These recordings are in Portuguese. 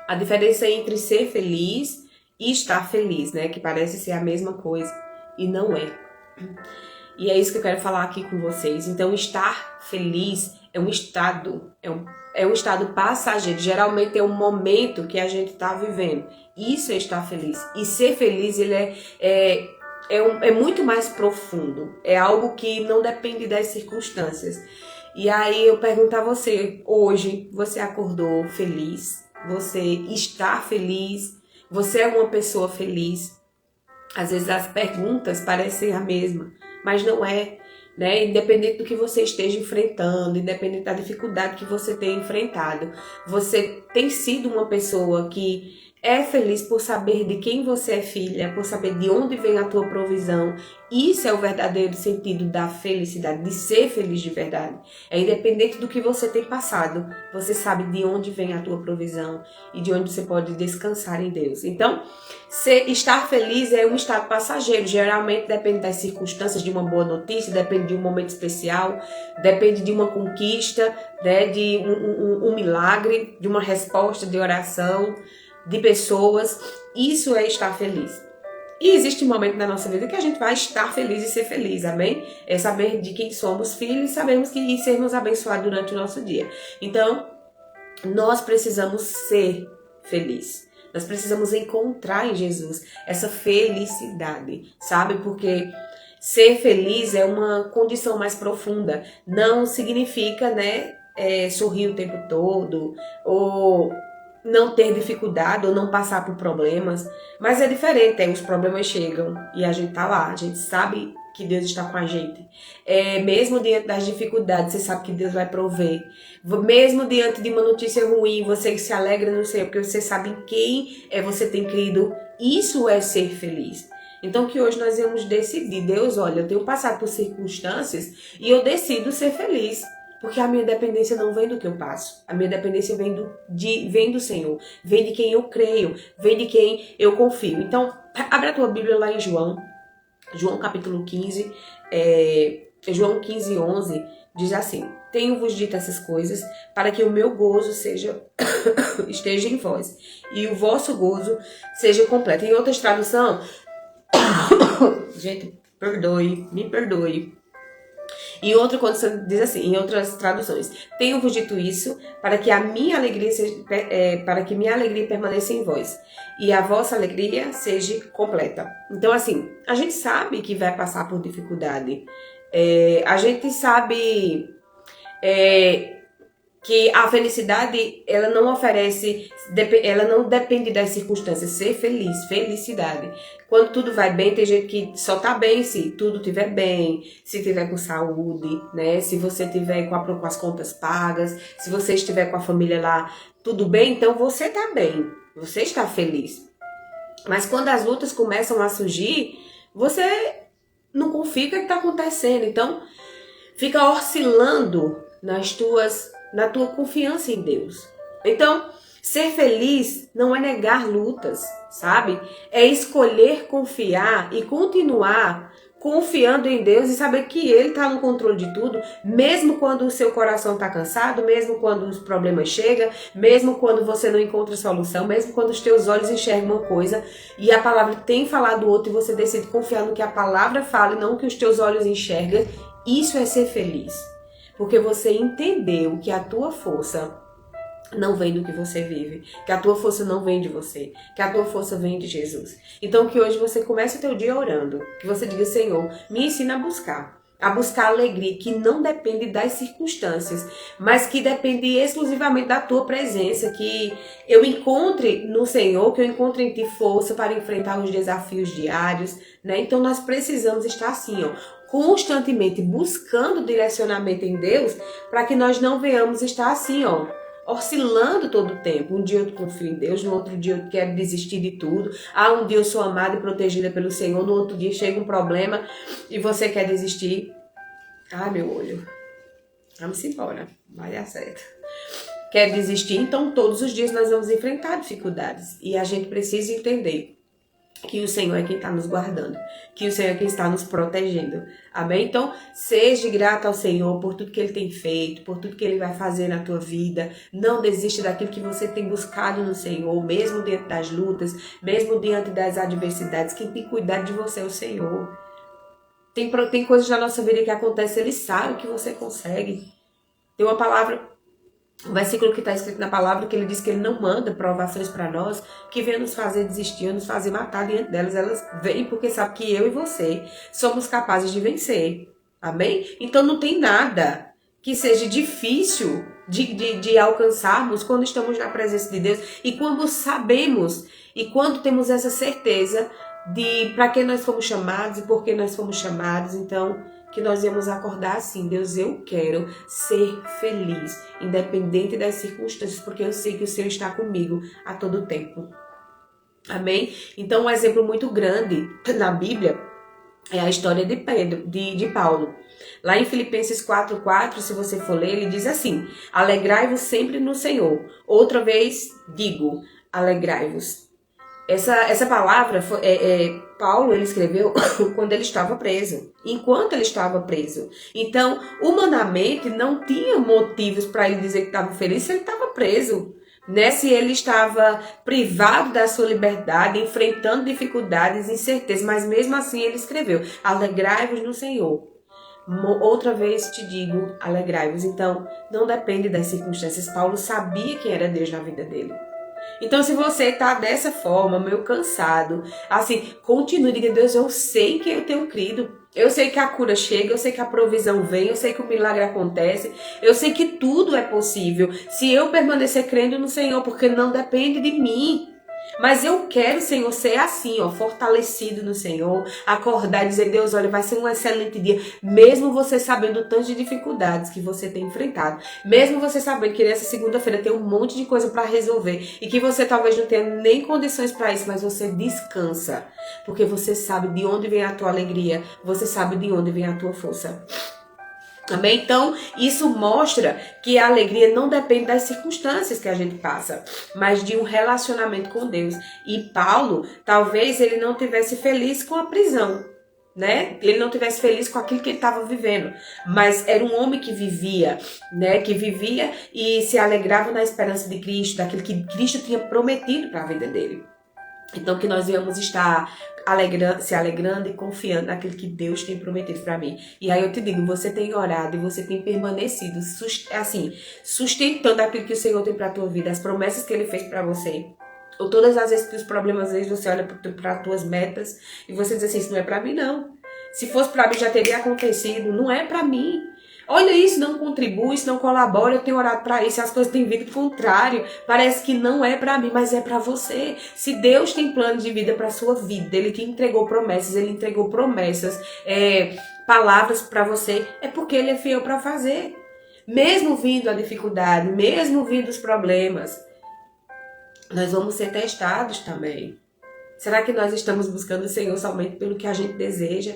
A diferença entre ser feliz e estar feliz, né? Que parece ser a mesma coisa e não é. E é isso que eu quero falar aqui com vocês. Então, estar feliz é um estado, é um estado passageiro. Geralmente é um momento que a gente está vivendo. Isso é estar feliz. E ser feliz, ele é muito mais profundo. É algo que não depende das circunstâncias. E aí eu pergunto a você, hoje, você acordou feliz? Você está feliz? Você é uma pessoa feliz? Às vezes as perguntas parecem a mesma, mas não é, né? Independente do que você esteja enfrentando, independente da dificuldade que você tenha enfrentado, você tem sido uma pessoa que é feliz por saber de quem você é filha, por saber de onde vem a tua provisão. Isso é o verdadeiro sentido da felicidade, de ser feliz de verdade. É independente do que você tem passado, você sabe de onde vem a tua provisão e de onde você pode descansar em Deus. Então, estar feliz é um estado passageiro, geralmente depende das circunstâncias, de uma boa notícia, depende de um momento especial, depende de uma conquista, né, de um milagre, de uma resposta de oração, de pessoas. Isso é estar feliz. E existe um momento na nossa vida que a gente vai estar feliz e ser feliz, amém? É saber de quem somos filhos e sabemos que e sermos abençoados durante o nosso dia. Então, nós precisamos ser felizes. Nós precisamos encontrar em Jesus essa felicidade, sabe? Porque ser feliz é uma condição mais profunda. Não significa, né, sorrir o tempo todo, ou não ter dificuldade, ou não passar por problemas. Mas é diferente, os problemas chegam e a gente tá lá, a gente sabe que Deus está com a gente. Mesmo diante das dificuldades, você sabe que Deus vai prover. Mesmo diante de uma notícia ruim, você se alegra no Senhor, porque você sabe em quem você tem crido. Isso é ser feliz. Então que hoje nós vamos decidir, Deus, olha, eu tenho passado por circunstâncias e eu decido ser feliz. Porque a minha dependência não vem do que eu passo. A minha dependência vem do Senhor. Vem de quem eu creio. Vem de quem eu confio. Então, abre a tua Bíblia lá em João. João capítulo 15. João 15, 11 diz assim: tenho-vos dito essas coisas para que o meu gozo esteja em vós. E o vosso gozo seja completo. Em outras traduções... Gente, me perdoe. E outra condição diz assim, em outras traduções: tenho-vos dito isso para que minha alegria permaneça em vós e a vossa alegria seja completa. Então, assim, a gente sabe que vai passar por dificuldade. A gente sabe que a felicidade, ela não depende das circunstâncias. Ser feliz, felicidade. Quando tudo vai bem, tem gente que só tá bem se tudo estiver bem, se tiver com saúde, né? Se você tiver com as contas pagas, se você estiver com a família lá, tudo bem, então você tá bem, você está feliz. Mas quando as lutas começam a surgir, você não confia o que está acontecendo. Então, fica oscilando na tua confiança em Deus. Então, ser feliz não é negar lutas, sabe? É escolher confiar e continuar confiando em Deus e saber que Ele está no controle de tudo, mesmo quando o seu coração está cansado, mesmo quando os problemas chegam, mesmo quando você não encontra solução, mesmo quando os teus olhos enxergam uma coisa e a palavra tem falado outra e você decide confiar no que a palavra fala e não no que os teus olhos enxergam. Isso é ser feliz. Porque você entendeu que a tua força não vem do que você vive, que a tua força não vem de você, que a tua força vem de Jesus. Então que hoje você comece o teu dia orando, que você diga: Senhor, me ensina a buscar alegria que não depende das circunstâncias, mas que depende exclusivamente da tua presença, que eu encontre no Senhor, que eu encontre em ti força para enfrentar os desafios diários, né? Então nós precisamos estar assim, constantemente buscando direcionamento em Deus, para que nós não venhamos estar assim, oscilando todo o tempo. Um dia eu confio em Deus, no outro dia eu quero desistir de tudo. Um dia eu sou amada e protegida pelo Senhor, no outro dia chega um problema e você quer desistir. Meu olho. Vamos embora, vai dar certo. Quer desistir? Então todos os dias nós vamos enfrentar dificuldades e a gente precisa entender que o Senhor é quem está nos guardando, que o Senhor é quem está nos protegendo. Amém? Então, seja grato ao Senhor por tudo que Ele tem feito, por tudo que Ele vai fazer na tua vida. Não desiste daquilo que você tem buscado no Senhor, mesmo diante das lutas, mesmo diante das adversidades. Quem tem cuidado de você é o Senhor. Tem coisas na nossa vida que acontecem, Ele sabe que você consegue. Tem uma palavra, um versículo que está escrito na palavra, que Ele diz que Ele não manda provações para nós que venham nos fazer desistir, nos fazer matar diante delas. Elas vêm porque sabe que eu e você somos capazes de vencer. Amém? Então não tem nada que seja difícil de alcançarmos quando estamos na presença de Deus e quando sabemos e quando temos essa certeza de para que nós fomos chamados e por que nós fomos chamados. Então, que nós íamos acordar assim: Deus, eu quero ser feliz, independente das circunstâncias, porque eu sei que o Senhor está comigo a todo tempo. Amém? Então, um exemplo muito grande na Bíblia é a história de Paulo. Lá em Filipenses 4:4, se você for ler, ele diz assim: alegrai-vos sempre no Senhor. Outra vez digo, alegrai-vos. Essa palavra, Paulo, ele escreveu quando ele estava preso, enquanto ele estava preso. Então, humanamente, não tinha motivos para ele dizer que estava feliz se ele estava preso. Né? Se ele estava privado da sua liberdade, enfrentando dificuldades, incertezas, mas mesmo assim ele escreveu: alegrai-vos no Senhor. Outra vez te digo, alegrai-vos. Então, não depende das circunstâncias. Paulo sabia quem era Deus na vida dele. Então, se você tá dessa forma, meio cansado, assim, continue, diga: Deus, eu sei que eu tenho crido, eu sei que a cura chega, eu sei que a provisão vem, eu sei que o milagre acontece, eu sei que tudo é possível se eu permanecer crendo no Senhor, porque não depende de mim. Mas eu quero, Senhor, ser assim, ó, fortalecido no Senhor, acordar e dizer: Deus, olha, vai ser um excelente dia, mesmo você sabendo o tanto de dificuldades que você tem enfrentado, mesmo você sabendo que nessa segunda-feira tem um monte de coisa para resolver e que você talvez não tenha nem condições para isso, mas você descansa, porque você sabe de onde vem a tua alegria, você sabe de onde vem a tua força. Amém? Então, isso mostra que a alegria não depende das circunstâncias que a gente passa, mas de um relacionamento com Deus. E Paulo, talvez ele não tivesse feliz com a prisão, né? Ele não tivesse feliz com aquilo que ele estava vivendo, mas era um homem que vivia, né? Que vivia e se alegrava na esperança de Cristo, daquilo que Cristo tinha prometido para a vida dele. Então, que nós íamos estar se alegrando e confiando naquilo que Deus tem prometido para mim. E aí eu te digo, você tem orado e você tem permanecido, sustentando aquilo que o Senhor tem para a tua vida, as promessas que Ele fez para você. Ou todas as vezes que os problemas, às vezes você olha para as tuas metas e você diz assim: isso não é para mim não. Se fosse para mim já teria acontecido, não é para mim. Olha, isso não contribui, isso não colabora, eu tenho orado para isso, as coisas têm vindo contrário, parece que não é para mim, mas é para você. Se Deus tem plano de vida para sua vida, Ele te entregou promessas, palavras para você, é porque Ele é fiel para fazer. Mesmo vindo a dificuldade, mesmo vindo os problemas, nós vamos ser testados também. Será que nós estamos buscando o Senhor somente pelo que a gente deseja?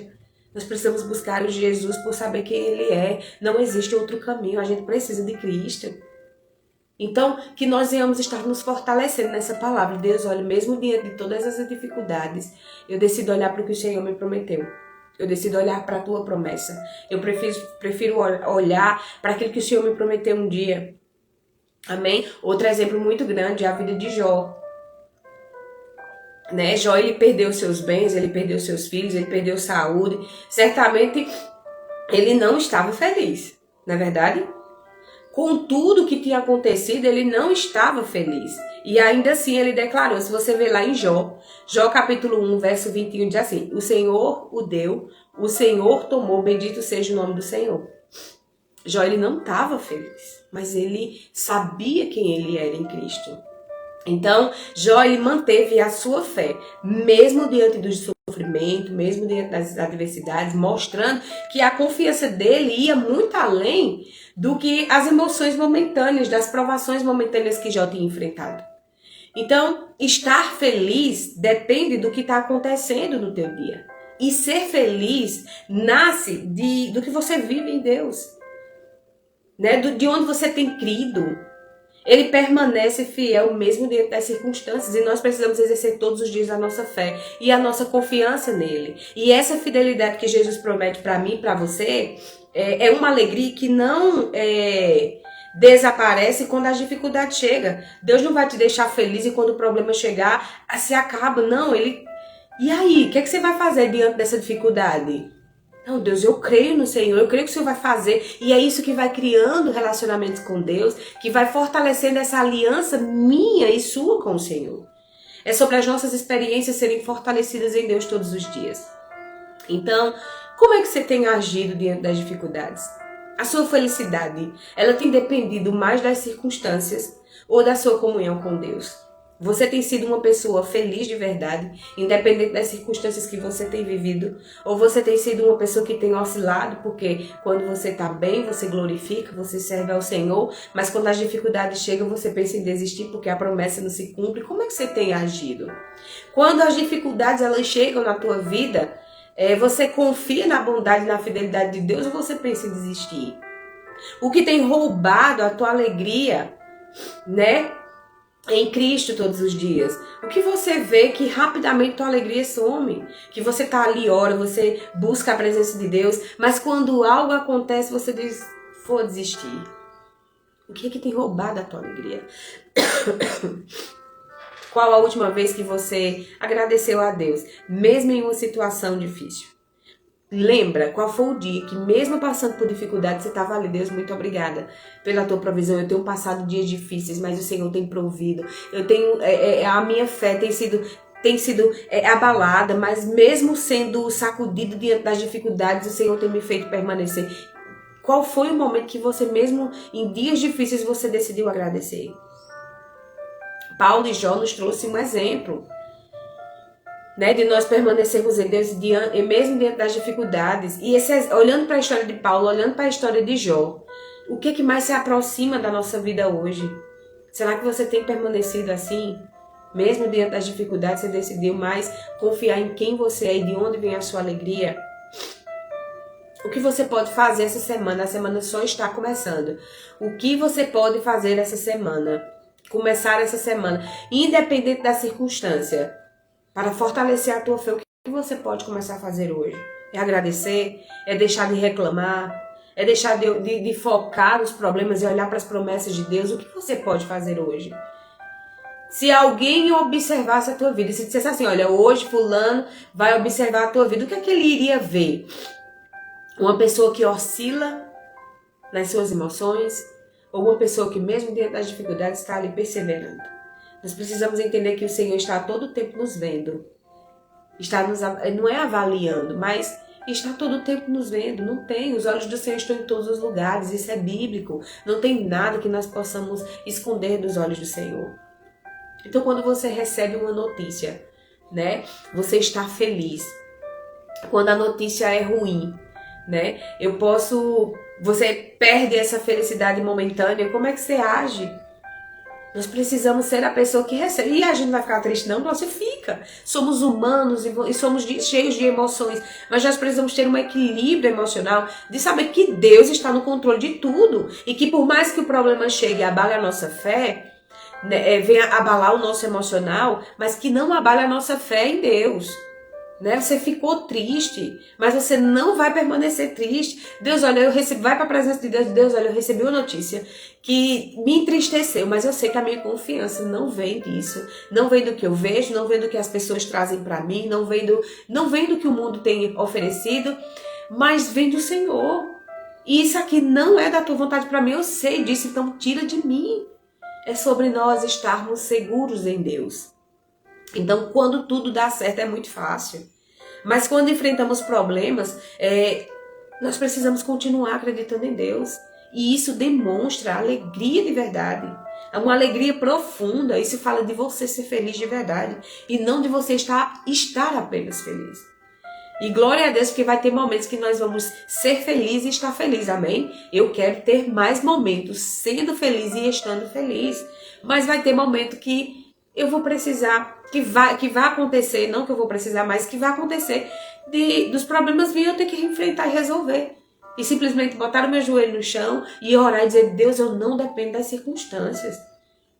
Nós precisamos buscar o Jesus por saber quem Ele é. Não existe outro caminho. A gente precisa de Cristo. Então, que nós venhamos estar nos fortalecendo nessa palavra. Deus, olha, mesmo diante de todas essas dificuldades, eu decido olhar para o que o Senhor me prometeu. Eu decido olhar para a tua promessa. Eu prefiro olhar para aquilo que o Senhor me prometeu um dia. Amém? Outro exemplo muito grande é a vida de Jó. Né? Jó, ele perdeu seus bens, ele perdeu seus filhos, ele perdeu saúde. Certamente ele não estava feliz, não é verdade? Com tudo que tinha acontecido, ele não estava feliz. E ainda assim ele declarou, se você ver lá em Jó capítulo 1, verso 21, diz assim: o Senhor o deu, o Senhor tomou, bendito seja o nome do Senhor. Jó, ele não estava feliz, mas ele sabia quem ele era em Cristo. Então, Jó, ele manteve a sua fé, mesmo diante do sofrimento, mesmo diante das adversidades, mostrando que a confiança dele ia muito além do que as emoções momentâneas, das provações momentâneas que Jó tinha enfrentado. Então, estar feliz depende do que está acontecendo no teu dia. E ser feliz nasce do que você vive em Deus, né? De onde você tem crido. Ele permanece fiel mesmo dentro das circunstâncias e nós precisamos exercer todos os dias a nossa fé e a nossa confiança nele. E essa fidelidade que Jesus promete para mim e para você é uma alegria que não desaparece quando as dificuldades chegam. Deus não vai te deixar feliz e quando o problema chegar, se acaba. Não, ele... E aí, o que você vai fazer diante dessa dificuldade? Não, Deus, eu creio no Senhor, eu creio que o Senhor vai fazer. E é isso que vai criando relacionamentos com Deus, que vai fortalecendo essa aliança minha e sua com o Senhor. É sobre as nossas experiências serem fortalecidas em Deus todos os dias. Então, como é que você tem agido diante das dificuldades? A sua felicidade, ela tem dependido mais das circunstâncias ou da sua comunhão com Deus? Você tem sido uma pessoa feliz de verdade, independente das circunstâncias que você tem vivido? Ou você tem sido uma pessoa que tem oscilado, porque quando você está bem, você glorifica, você serve ao Senhor, mas quando as dificuldades chegam, você pensa em desistir porque a promessa não se cumpre? Como é que você tem agido? Quando as dificuldades elas chegam na tua vida, você confia na bondade e na fidelidade de Deus ou você pensa em desistir? O que tem roubado a tua alegria, né? Em Cristo todos os dias. O que você vê que rapidamente tua alegria some, que você tá ali, ora, você busca a presença de Deus, mas quando algo acontece você diz, vou desistir. O que tem roubado a tua alegria? Qual a última vez que você agradeceu a Deus, mesmo em uma situação difícil? Lembra qual foi o dia que mesmo passando por dificuldade você estava ali, Deus, muito obrigada pela tua provisão. Eu tenho passado dias difíceis, mas o Senhor tem provido. Eu tenho a minha fé tem sido abalada, mas mesmo sendo sacudido diante das dificuldades, o Senhor tem me feito permanecer. Qual foi o momento que você mesmo em dias difíceis você decidiu agradecer? Paulo e Jó nos trouxe um exemplo, né, de nós permanecermos em Deus mesmo diante das dificuldades. E olhando para a história de Paulo, olhando para a história de Jó, o que mais se aproxima da nossa vida hoje? Será que você tem permanecido assim? Mesmo diante das dificuldades, você decidiu mais confiar em quem você é e de onde vem a sua alegria? O que você pode fazer essa semana? A semana só está começando. O que você pode fazer essa semana? Começar essa semana, independente da circunstância, para fortalecer a tua fé. O que você pode começar a fazer hoje? É agradecer? É deixar de reclamar? É deixar de focar nos problemas e olhar para as promessas de Deus? O que você pode fazer hoje? Se alguém observasse a tua vida, se dissesse assim, olha, hoje fulano vai observar a tua vida, o que é que ele iria ver? Uma pessoa que oscila nas suas emoções ou uma pessoa que mesmo diante das dificuldades está ali perseverando? Nós precisamos entender que o Senhor está a todo tempo nos vendo. Não é avaliando, mas está todo o tempo nos vendo. Não tem, os olhos do Senhor estão em todos os lugares, isso é bíblico. Não tem nada que nós possamos esconder dos olhos do Senhor. Então quando você recebe uma notícia, né, você está feliz. Quando a notícia é ruim, né, você perde essa felicidade momentânea, como é que você age? Nós precisamos ser a pessoa que recebe. E a gente vai ficar triste? Não, você fica. Somos humanos e somos cheios de emoções. Mas nós precisamos ter um equilíbrio emocional de saber que Deus está no controle de tudo. E que por mais que o problema chegue e abale a nossa fé, né, venha abalar o nosso emocional, mas que não abale a nossa fé em Deus. Né? Você ficou triste, mas você não vai permanecer triste. Deus, olha, vai para a presença de Deus. Deus, olha, eu recebi uma notícia que me entristeceu, mas eu sei que a minha confiança não vem disso. Não vem do que eu vejo, não vem do que as pessoas trazem para mim, não vem do que o mundo tem oferecido, mas vem do Senhor. E isso aqui não é da tua vontade para mim, eu sei disso, então tira de mim. É sobre nós estarmos seguros em Deus. Então, quando tudo dá certo, é muito fácil. Mas quando enfrentamos problemas, nós precisamos continuar acreditando em Deus. E isso demonstra alegria de verdade. É uma alegria profunda. Isso fala de você ser feliz de verdade. E não de você estar apenas feliz. E glória a Deus, porque vai ter momentos que nós vamos ser felizes e estar felizes. Amém? Eu quero ter mais momentos sendo feliz e estando feliz. Mas vai ter momento que eu vou precisar, que vai acontecer, não que eu vou precisar, mas que vai acontecer dos problemas vir eu ter que enfrentar e resolver. E simplesmente botar o meu joelho no chão e orar e dizer, Deus, eu não dependo das circunstâncias.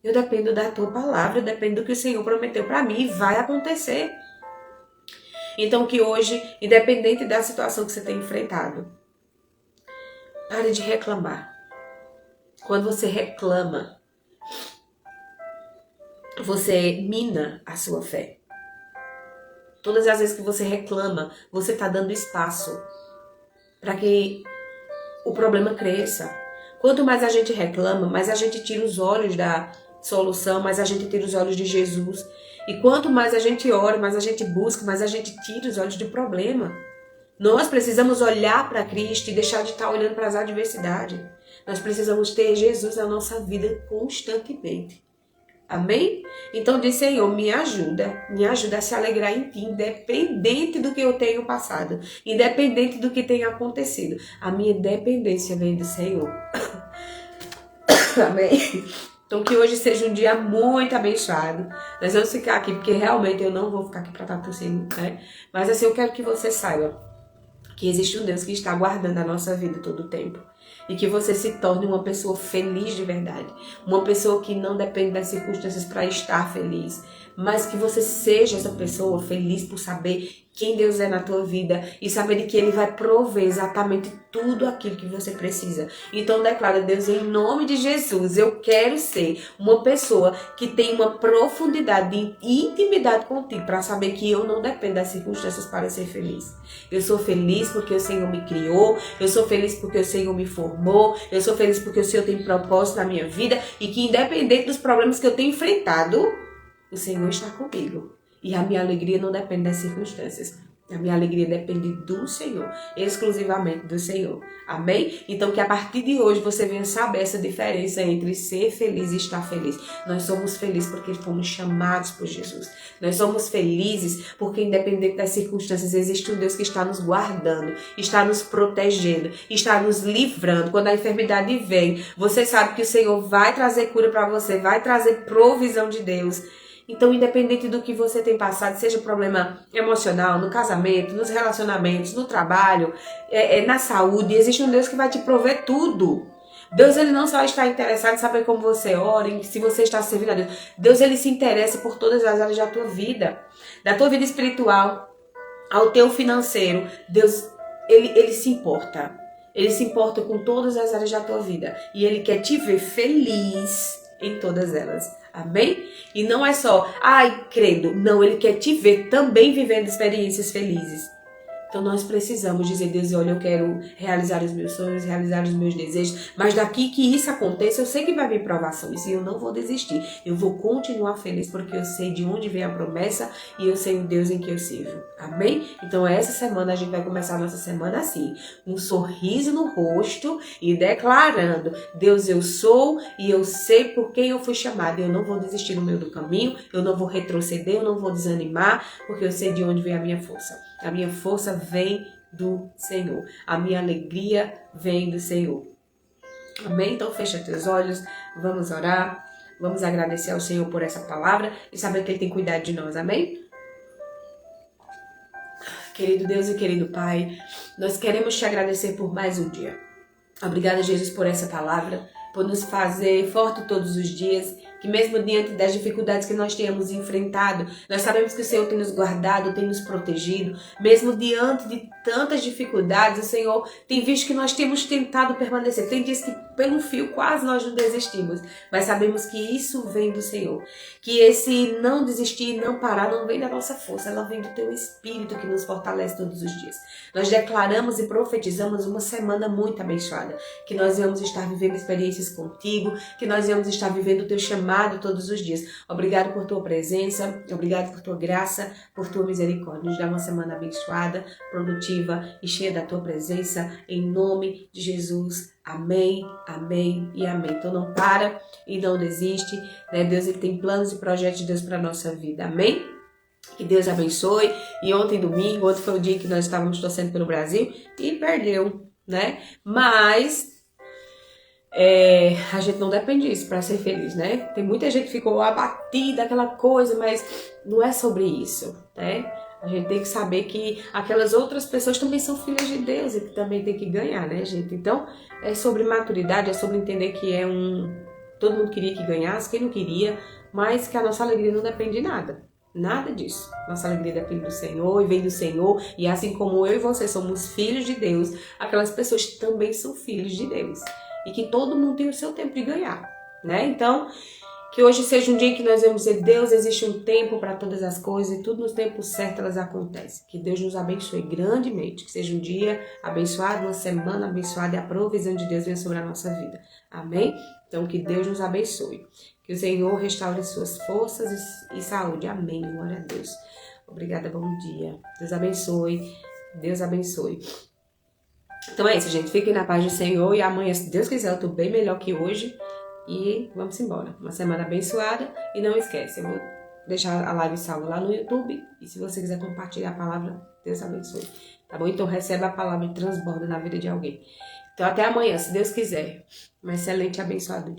Eu dependo da tua palavra, eu dependo do que o Senhor prometeu para mim e vai acontecer. Então que hoje, independente da situação que você tem enfrentado, pare de reclamar. Quando você reclama, você mina a sua fé. Todas as vezes que você reclama, você está dando espaço para que o problema cresça. Quanto mais a gente reclama, mais a gente tira os olhos da solução, mais a gente tira os olhos de Jesus. E quanto mais a gente ora, mais a gente busca, mais a gente tira os olhos do problema. Nós precisamos olhar para Cristo e deixar de estar olhando para as adversidades. Nós precisamos ter Jesus na nossa vida constantemente. Amém? Então diz, Senhor, me ajuda a se alegrar em Ti, independente do que eu tenho passado, independente do que tenha acontecido. A minha dependência vem do Senhor. Amém? Então que hoje seja um dia muito abençoado. Nós vamos ficar aqui, porque realmente eu não vou ficar aqui para estar tossindo, né? Mas assim, eu quero que você saiba que existe um Deus que está guardando a nossa vida todo o tempo. E que você se torne uma pessoa feliz de verdade. Uma pessoa que não depende das circunstâncias para estar feliz. Mas que você seja essa pessoa feliz por saber quem Deus é na tua vida. E saber que Ele vai prover exatamente tudo aquilo que você precisa. Então declara, Deus, em nome de Jesus, eu quero ser uma pessoa que tem uma profundidade de intimidade contigo. Para saber que eu não dependo das circunstâncias para ser feliz. Eu sou feliz porque o Senhor me criou. Eu sou feliz porque o Senhor me formou. Eu sou feliz porque o Senhor tem propósito na minha vida. E que independente dos problemas que eu tenho enfrentado, o Senhor está comigo. E a minha alegria não depende das circunstâncias. A minha alegria depende do Senhor, exclusivamente do Senhor. Amém? Então que a partir de hoje você venha saber essa diferença entre ser feliz e estar feliz. Nós somos felizes porque fomos chamados por Jesus. Nós somos felizes porque independente das circunstâncias existe um Deus que está nos guardando, está nos protegendo, está nos livrando. Quando a enfermidade vem, você sabe que o Senhor vai trazer cura para você, vai trazer provisão de Deus. Então, independente do que você tem passado, seja problema emocional, no casamento, nos relacionamentos, no trabalho, na saúde, existe um Deus que vai te prover tudo. Deus, ele não só está interessado em saber como você ora, em se você está servindo a Deus. Deus, ele se interessa por todas as áreas da tua vida. Da tua vida espiritual, ao teu financeiro. Deus, ele se importa. Ele se importa com todas as áreas da tua vida. E ele quer te ver feliz em todas elas. Amém? E não é só, crendo. Não, ele quer te ver também vivendo experiências felizes. Então nós precisamos dizer, Deus, olha, eu quero realizar os meus sonhos, realizar os meus desejos, mas daqui que isso aconteça, eu sei que vai vir provações e eu não vou desistir. Eu vou continuar feliz porque eu sei de onde vem a promessa e eu sei o Deus em que eu sirvo. Amém? Então essa semana a gente vai começar a nossa semana assim, um sorriso no rosto e declarando, Deus, eu sou e eu sei por quem eu fui chamada. Eu não vou desistir no meio do caminho, eu não vou retroceder, eu não vou desanimar, porque eu sei de onde vem a minha força. A minha força vem do Senhor. A minha alegria vem do Senhor. Amém? Então fecha teus olhos, vamos orar, vamos agradecer ao Senhor por essa palavra e saber que Ele tem cuidado de nós. Amém? Querido Deus e querido Pai, nós queremos te agradecer por mais um dia. Obrigada, Jesus, por essa palavra, por nos fazer forte todos os dias, que mesmo diante das dificuldades que nós tenhamos enfrentado, nós sabemos que o Senhor tem nos guardado, tem nos protegido. Mesmo diante de tantas dificuldades, o Senhor tem visto que nós temos tentado permanecer. Tem dias que pelo fio quase nós não desistimos, mas sabemos que isso vem do Senhor. Que esse não desistir, não parar, não vem da nossa força, ela vem do Teu Espírito que nos fortalece todos os dias. Nós declaramos e profetizamos uma semana muito abençoada, que nós vamos estar vivendo experiências contigo, que nós vamos estar vivendo o Teu chamado todos os dias. Obrigado por Tua presença, obrigado por Tua graça, por Tua misericórdia. Nos dá uma semana abençoada, produtiva e cheia da Tua presença, em nome de Jesus. Amém, amém e amém. Então não para e não desiste, né? Deus, ele tem planos e projetos de Deus para a nossa vida. Amém? Que Deus abençoe. E ontem foi o dia que nós estávamos torcendo pelo Brasil e perdeu, né? Mas a gente não depende disso para ser feliz, né? Tem muita gente que ficou abatida, aquela coisa, mas não é sobre isso, né? A gente tem que saber que aquelas outras pessoas também são filhas de Deus e que também tem que ganhar, né, gente? Então, é sobre maturidade, é sobre entender que é um todo mundo queria que ganhasse, quem não queria, mas que a nossa alegria não depende de nada. Nada disso. Nossa alegria depende do Senhor e vem do Senhor. E assim como eu e você somos filhos de Deus, aquelas pessoas também são filhos de Deus. E que todo mundo tem o seu tempo de ganhar, né? Então, que hoje seja um dia em que nós vamos dizer, Deus, existe um tempo para todas as coisas e tudo no tempo certo elas acontecem. Que Deus nos abençoe grandemente. Que seja um dia abençoado, uma semana abençoada e a provisão de Deus venha sobre a nossa vida. Amém? Então, que Deus nos abençoe. Que o Senhor restaure suas forças e saúde. Amém. Glória a Deus. Obrigada, bom dia. Deus abençoe. Deus abençoe. Então é isso, gente. Fiquem na paz do Senhor. E amanhã, se Deus quiser, eu tô bem melhor que hoje. E vamos embora. Uma semana abençoada. E não esquece, eu vou deixar a live salva lá no YouTube. E se você quiser compartilhar a palavra, Deus abençoe. Tá bom? Então recebe a palavra e transborda na vida de alguém. Então até amanhã, se Deus quiser. Um excelente e abençoado dia.